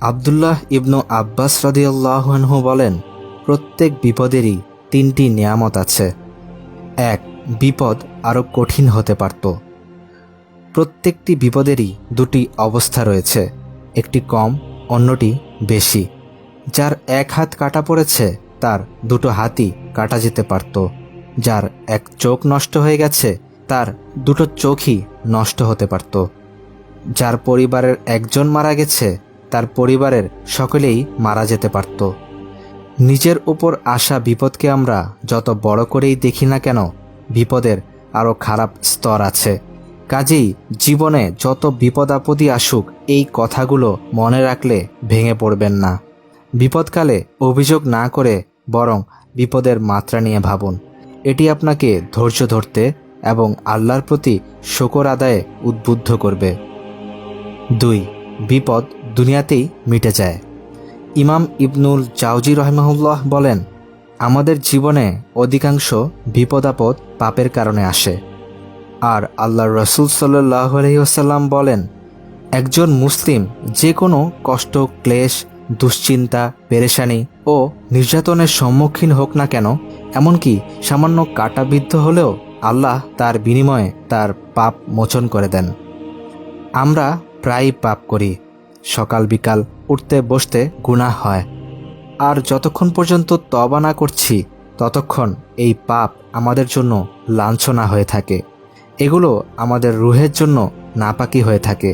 আব্দুল্লাহ ইবনু আব্বাস রাদিয়াল্লাহু আনহু বলেন, প্রত্যেক বিপদেরই তিনটি নিয়ামত আছে। এক, বিপদ আরও কঠিন হতে পারত। প্রত্যেকটি বিপদেরই দুটি অবস্থা রয়েছে, একটি কম, অন্যটি বেশি। যার এক হাত কাটা পড়েছে তার দুটো হাতই কাটা যেতে পারত। যার এক চোখ নষ্ট হয়ে গেছে তার দুটো চোখই নষ্ট হতে পারত। যার পরিবারের একজন মারা গেছে তার পরিবারের সকলেই মারা যেতে পারত। নিজের উপর আসা বিপদকে আমরা যত বড় করেই দেখি না কেন, বিপদের আরও খারাপ স্তর আছে। কাজেই জীবনে যত বিপদ আপদই আসুক, এই কথাগুলো মনে রাখলে ভেঙে পড়বেন না। বিপদকালে অভিযোগ না করে বরং বিপদের মাত্রা নিয়ে ভাবুন। এটি আপনাকে ধৈর্য ধরতে এবং আল্লাহর প্রতি শুকর আদায়ে উদ্বুদ্ধ করবে। 2, বিপদ দুনিয়াতেই মিটে যায়। ইমাম ইবনুল জাওজি রহিমাহুল্লাহ বলেন, আমাদের জীবনে অধিকাংশ বিপদ আপদ পাপের কারণে আসে। আর আল্লাহর রাসূল সাল্লাল্লাহু আলাইহি ওয়াসাল্লাম বলেন, একজন মুসলিম যে কোনো কষ্ট, ক্লেশ, দুশ্চিন্তা, পেরেশানি ও নির্যাতনের সম্মুখীন হোক না কেন, এমনকি সামান্য কাঁটাবিদ্ধ হলেও আল্লাহ তার বিনিময়ে তার পাপ মোচন করে দেন। আমরা প্রায়ই পাপ করি, সকাল বিকাল উঠতে বসতে গুনাহ হয়। আর যতক্ষণ পর্যন্ত তওবা না করছি ততক্ষণ এই পাপ আমাদের জন্য লাঞ্ছনা হয়ে থাকে। এগুলো আমাদের রুহের জন্য নাপাকি হয়ে থাকে।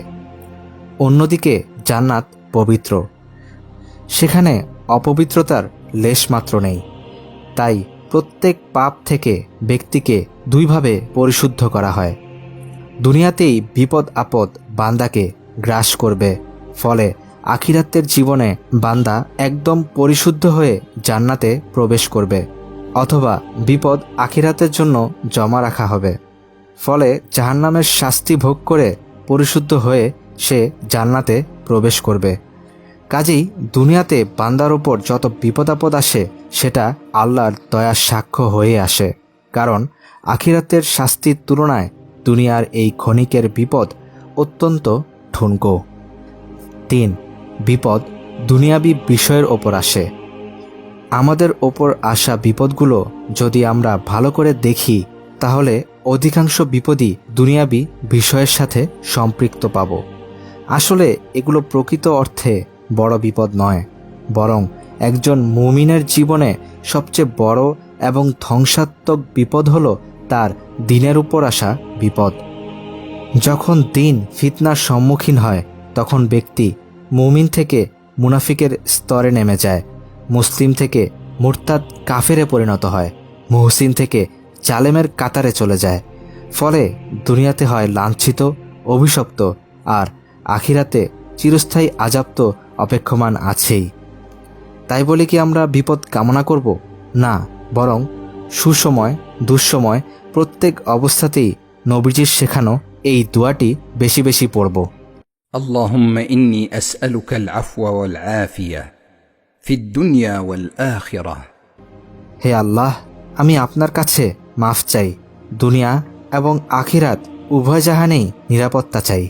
অন্যদিকে জান্নাত পবিত্র, সেখানে অপবিত্রতার লেশমাত্র নেই। তাই প্রত্যেক পাপ থেকে ব্যক্তিকে দুইভাবে পরিশুদ্ধ করা হয়। দুনিয়াতেই বিপদ আপদ বান্দাকে গ্রাস করবে, ফলে আখিরাতের জীবনে বান্দা একদম পরিশুদ্ধ হয়ে জান্নাতে প্রবেশ করবে, অথবা বিপদ আখিরাতের জন্য জমা রাখা হবে, ফলে জাহান্নামের শাস্তি ভোগ করে পরিশুদ্ধ হয়ে সে জান্নাতে প্রবেশ করবে। কাজেই দুনিয়াতে বান্দার উপর যত বিপদ আপদ আসে সেটা আল্লাহর দয়ার সাক্ষ্য হয়ে আসে, কারণ আখিরাতের শাস্তির তুলনায় দুনিয়ার এই ক্ষণিকের বিপদ অত্যন্ত ঠুনকো। 3, বিপদ দুনিয়াবি বিষয়ের ওপর আসে। আমাদের ওপর আসা বিপদগুলো যদি আমরা ভালো করে দেখি তাহলে অধিকাংশ বিপদই দুনিয়াবি বিষয়ের সাথে সম্পৃক্ত পাব। আসলে এগুলো প্রকৃত অর্থে বড় বিপদ নয়, বরং একজন মুমিনের জীবনে সবচেয়ে বড় এবং ধ্বংসাত্মক বিপদ হলো তার দ্বীনের উপর আসা বিপদ। যখন দ্বীন ফিতনার সম্মুখীন হয় তখন ব্যক্তি মুমিন থেকে মুনাফিকের স্তরে নেমে যায়, মুসলিম থেকে মুরতাদ কাফেরে পরিণত হয়, মুহসিন থেকে জালেমের কাতারে চলে যায়। ফলে দুনিয়াতে হয় লাঞ্ছিত, অভিশপ্ত, আর আখিরাতে চিরস্থায়ী আযাব তো অপেক্ষমান আছেই। তাই বলে কি আমরা বিপদ কামনা করব? না, বরং সুসময় দুঃসময় প্রত্যেক অবস্থাতেই নবীজির শেখানো এই দোয়াটি বেশি বেশি পড়ব। اللهم إني أسألك العفو والعافية في الدنيا والآخرة। হে আল্লাহ, আমি আপনার কাছে মাফ চাই, দুনিয়া এবং আখিরাত উভয় জাহানেই নিরাপত্তা চাই।